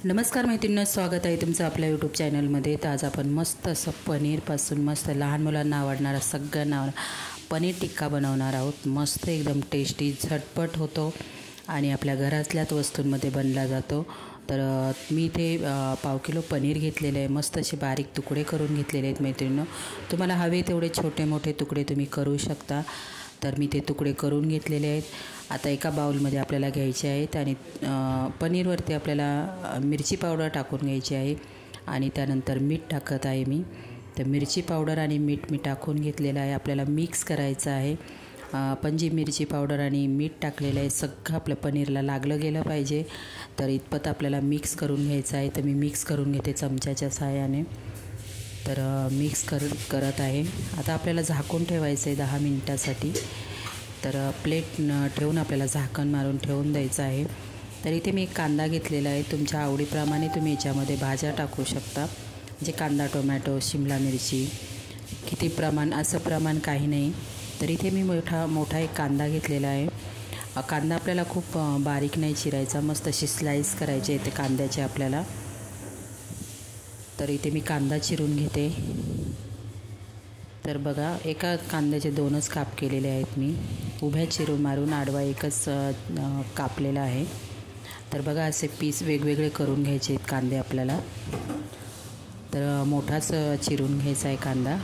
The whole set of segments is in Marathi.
नमस्कार मैत्रिणींनो, स्वागत आहे तुमचं आपल्या यूट्यूब चॅनलमध्ये। तर आज आपण मस्त असं पनीरपासून मस्त लहान मुलांना आवडणारा सगळ्यांना पनीर टिक्का बनवणार आहोत। मस्त एकदम टेस्टी झटपट होतो आणि आपल्या घरातल्याच वस्तूंमध्ये बनला जातो। तर मी इथे पाव किलो पनीर घेतलेले आहे। मस्त असे बारीक तुकडे करून घेतलेले आहेत मैत्रिणींनो। तुम्हाला हवे तेवढे छोटे मोठे तुकडे तुम्ही करू शकता। तर मी ते तुकडे करून घेतलेले आहेत। आता एका बाउलमध्ये आपल्याला घ्यायचे आहेत आणि पनीरवरती आपल्याला मिरची पावडर टाकून घ्यायची आहे आणि त्यानंतर मीठ टाकत आहे मी। तर मिरची पावडर आणि मीठ मी टाकून घेतलेलं आहे। आपल्याला मिक्स करायचं आहे। पण जी मिरची पावडर आणि मीठ टाकलेलं आहे सगळं आपल्या पनीरला लागलं गेलं पाहिजे। तर इतपत आपल्याला मिक्स करून घ्यायचं आहे। तर मी मिक्स करून घेते चमच्याच्या सहाय्याने। तर मिक्स करत आहे। आता आपल्याला झाकून ठेवायचं आहे 10 मिनिटासाठी। तर प्लेट ठेवून आपल्याला झाकण मारून ठेवून द्यायचं आहे। तर इथे मी एक कांदा घेतलेला आहे। तुमच्या आवडीप्रमाणे तुम्ही याच्यामध्ये भाज्या टाकू शकता, म्हणजे कांदा, टोमॅटो, शिमला मिरची, किती प्रमाण असं प्रमाण काही नाही। तर इथे मी मोठा एक कांदा घेतलेला आहे। कांदा आपल्याला खूप बारीक नाही चिरायचा, मस्त अशी स्लाइस करायचे ते कांद्याचे आपल्याला। तर इथे मी कांदा चिरून घेते। तर बघा, एका कांद्याचे 2च काप केलेले आहेत मी। उभ्या चिरून मारून आडवा एकच कापलेला आहे। तर बघा, असे पीस वेगवेगळे करून घ्यायचे आहेत कांदे आपल्याला। तर मोठाच चिरून घ्यायचा आहे कांदा।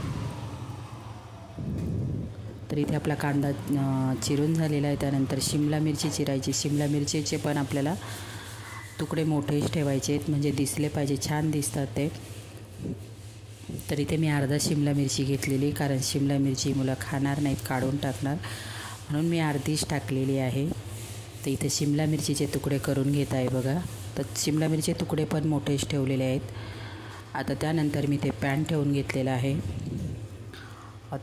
तर इथे आपला कांदा चिरून झालेला आहे। त्यानंतर शिमला मिरची चिरायची। शिमला मिरचीचे पण आपल्याला तुकडे मोठेच ठेवायचे आहेत, म्हणजे दिसले पाहिजे, छान दिसतात ते। तर इथे मी अर्धा शिमला मिरची घेतलेली, कारण शिमला मिरची मुलं खाणार नाहीत, काढून टाकणार, म्हणून मी अर्धीच टाकलेली आहे। तर इथे शिमला मिरचीचे तुकडे करून घेत आहे बघा। तर शिमला मिरची तुकडे पण मोठेच ठेवलेले आहेत। आता त्यानंतर मी ते पॅन ठेवून घेतलेलं आहे।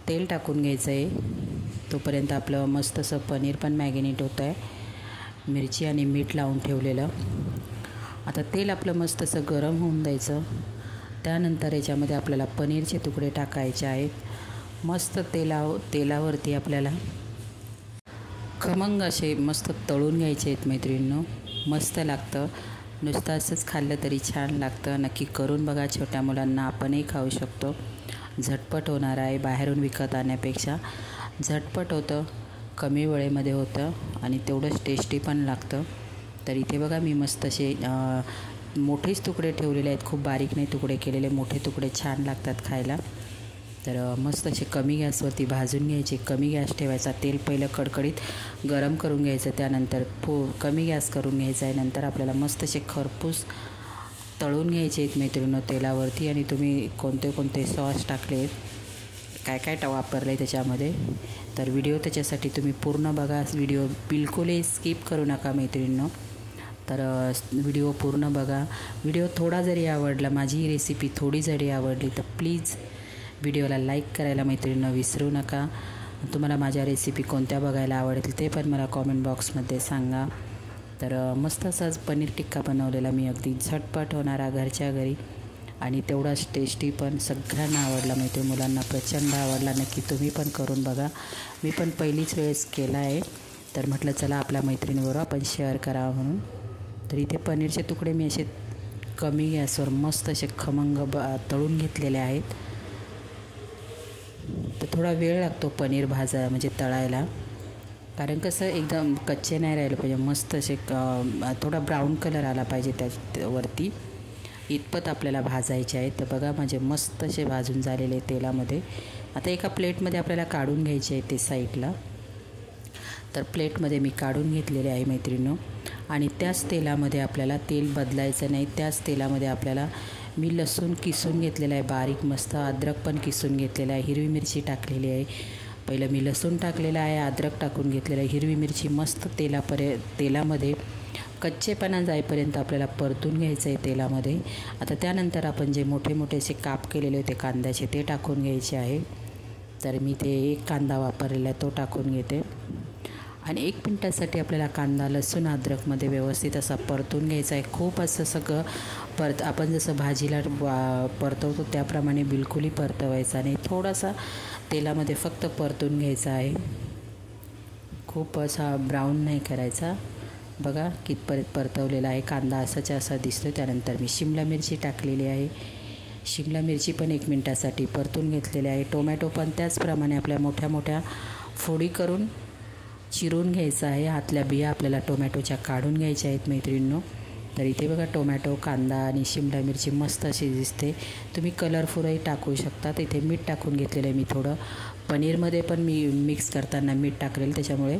तेल टाकून घ्यायचं आहे। तोपर्यंत आपलं मस्त असं पनीर पण मॅगिनेट होतं आहे, मिरची आणि मीठ लावून ठेवलेलं। आता तेल आपलं मस्त असं गरम होऊन द्यायचं। त्यानंतर याच्यामध्ये आपल्याला पनीरचे तुकडे टाकायचे आहेत। मस्त तेलावरती आपल्याला खमंग असे मस्त तळून घ्यायचे आहेत मैत्रिणींनो। मस्त लागतं, नुसतं असंच खाल्लं तरी छान लागतं। नक्की करून बघा, छोट्या मुलांना आपणही खाऊ शकतो। झटपट होणार आहे, बाहेरून विकत आणण्यापेक्षा झटपट होतं, कमी वेळेमध्ये होतं आणि तेवढंच टेस्टी पण लागतं। तर इथे बघा, मी मस्त असे मोठेच तुकडे ठेवलेले आहेत, खूप बारीक नाही तुकडे केलेले, मोठे तुकडे छान लागतात खायला। तर मस्त असे कमी गॅसवरती भाजून घ्यायचे। कमी गॅस ठेवायचा, तेल पहिलं कडकडीत गरम करून घ्यायचं, त्यानंतर कमी गॅस करून घ्यायचा आहे। नंतर आपल्याला मस्त असे खरपूस तळून घ्यायचे आहेत मैत्रिणींनो तेलावरती। आणि तुम्ही कोणते कोणते सॉस टाकले, काय वापरलं आहे त्याच्यामध्ये, तर व्हिडिओ त्याच्यासाठी तुम्ही पूर्ण बघा। व्हिडिओ बिलकुलही स्किप करू नका मैत्रिणींनो। तर व्हिडिओ पूर्ण बघा। व्हिडिओ थोडा जरी आवडला, माझी ही रेसिपी थोडी जरी आवडली, तर प्लीज व्हिडिओला लाईक करायला मैत्रिणींनो विसरू नका। तुम्हाला माझ्या रेसिपी कोणत्या बघायला आवडतील ते पण मला कॉमेंट बॉक्समध्ये सांगा। तर मस्त असाच पनीर टिक्का बनवलेला मी, अगदी झटपट होणारा घरच्या घरी आणि तेवढाच टेस्टी पण। सगळ्यांना आवडला, माहिती मुलांना प्रचंड आवडला। नक्की तुम्ही पण करून बघा। मी पण पहिलीच वेळेस केला आहे, तर म्हटलं चला आपल्या मैत्रिणीबरोबर आपण शेअर करावं म्हणून। तर इथे पनीरचे तुकडे मी असे कमी गॅसवर मस्त असे खमंग तळून घेतलेले आहेत। तर थोडा वेळ लागतो पनीर म्हणजे तळायला, कारण कसं एकदम कच्चे नाही राहिलं पाहिजे, मस्त असे थोडा ब्राऊन कलर आला पाहिजे त्यावरती, इतपत आपल्याला भाजायचे आहे। तर बघा, माझे मस्त असे भाजून झालेले तेलामध्ये। आता एका प्लेटमध्ये आपल्याला काढून घ्यायचे आहे ते साईडला। तर प्लेटमध्ये मी काढून घेतलेले आहे मैत्रिणींनो। आणि त्याच तेलामध्ये आपल्याला, तेल बदलायचं नाही, त्याच तेलामध्ये आपल्याला मी लसूण किसून घेतलेला आहे बारीक, मस्त अद्रक पण किसून घेतलेला आहे, हिरवी मिरची टाकलेली आहे। पहिलं मी लसूण टाकलेला आहे, अद्रक टाकून घेतलेलं आहे, हिरवी मिरची मस्त तेलामध्ये कच्चेपणा जाईपर्यंत आपल्याला परतून घ्यायचं आहे तेलामध्ये। आता त्यानंतर आपण जे मोठे मोठे असे काप केलेले होते कांद्याचे ते टाकून घ्यायचे आहे। तर मी ते एक कांदा वापरलेला आहे तो टाकून घेते आणि 1 मिनिटासाठी आपल्याला कांदा लसूण अद्रकमध्ये व्यवस्थित असा परतून घ्यायचा आहे। खूप असं सगळं आपण जसं भाजीला परतवतो त्याप्रमाणे बिलकुलही परतवायचा नाही, थोडासा तेलामध्ये फक्त परतून घ्यायचा आहे, खूप असा ब्राऊन नाही करायचा। बघा कितपर्यंत परतवलेला आहे. कांदा असाच्या असा दिसतो. त्यानंतर मी शिमला मिरची टाकलेली आहे. शिमला मिरची पण 1 मिनटासाठी परतून घेतलेली आहे. टोमॅटो पण त्याचप्रमाणे आपल्या मोठ्या मोठ्या फोडी करून चिरून घ्यायचं आहे. आतल्या बिया आपल्याला टोमॅटोच्या काढून घ्यायच्या आहेत मैत्रिणींनो. तर इथे बघा टोमॅटो, कांदा आणि शिमला मिरची मस्त अशी दिसते. तुम्ही कलरफुलही टाकू शकता. इथे मीठ टाकून घेतलेलं आहे मी थोडं. पनीरमध्ये पण मी मिक्स करताना मीठ टाकलेलं, त्याच्यामुळे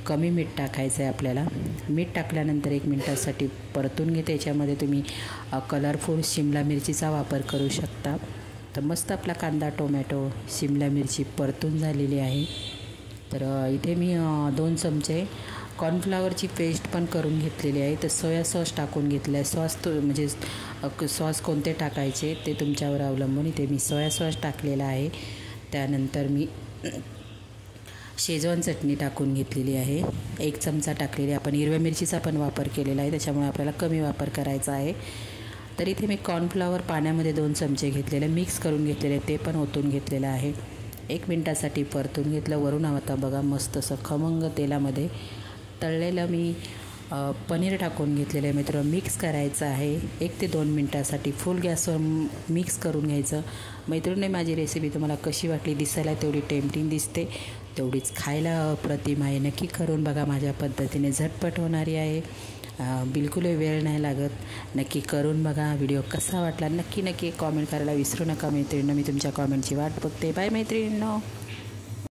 कमी मीठ टाकायचं आहे आपल्याला. मीठ टाकल्यानंतर 1 मिनटासाठी परतून घेते. याच्यामध्ये तुम्ही कलरफुल शिमला मिरचीचा वापर करू शकता. तर मस्त आपला कांदा, टोमॅटो, शिमला मिरची परतून झालेली आहे. तर इथे मी 2 चमचे कॉर्नफ्लावरची पेस्ट पण करून घेतलेली आहे. तर सोया सॉस टाकून घेतलं आहे. सॉस म्हणजे सॉस कोणते टाकायचे ते तुमच्यावर अवलंबून. इथे मी सोया सॉस टाकलेला आहे. त्यानंतर मी शेजवान चटणी टाकून घेतलेली आहे. 1 चमचा टाकलेली. आपण हिरव्या मिरचीचा पण वापर केलेला आहे, त्याच्यामुळे आपल्याला कमी वापर करायचा आहे. तर इथे मी कॉर्नफ्लॉवर पाण्यामध्ये 2 चमचे घेतलेले, मिक्स करून घेतलेले, ते पण ओतून घेतलेलं आहे. 1 मिनटासाठी परतून घेतलं. वरून आता बघा मस्त असं खमंग तेलामध्ये तळलेलं मी पनीर टाकून घेतलेलं आहे. मित्र मिक्स करायचं आहे. 1 ते 2 मिनटासाठी फुल गॅसवर मिक्स करून घ्यायचं. मैत्रिणी, माझी रेसिपी तुम्हाला कशी वाटली? दिसायला तेवढी टेम्पटिंग दिसते, तेवढीच खायला अप्रतिम आहे. नक्की करून बघा. माझ्या पद्धतीने झटपट होणारी आहे. बिलकुल वेळ नाही लागत. नक्की करून बघा. व्हिडिओ कसा वाटला नक्की कॉमेंट करायला विसरू नका मैत्रिणींनो. मी तुमच्या कॉमेंटची वाट बघते. बाय मैत्रिणींनो.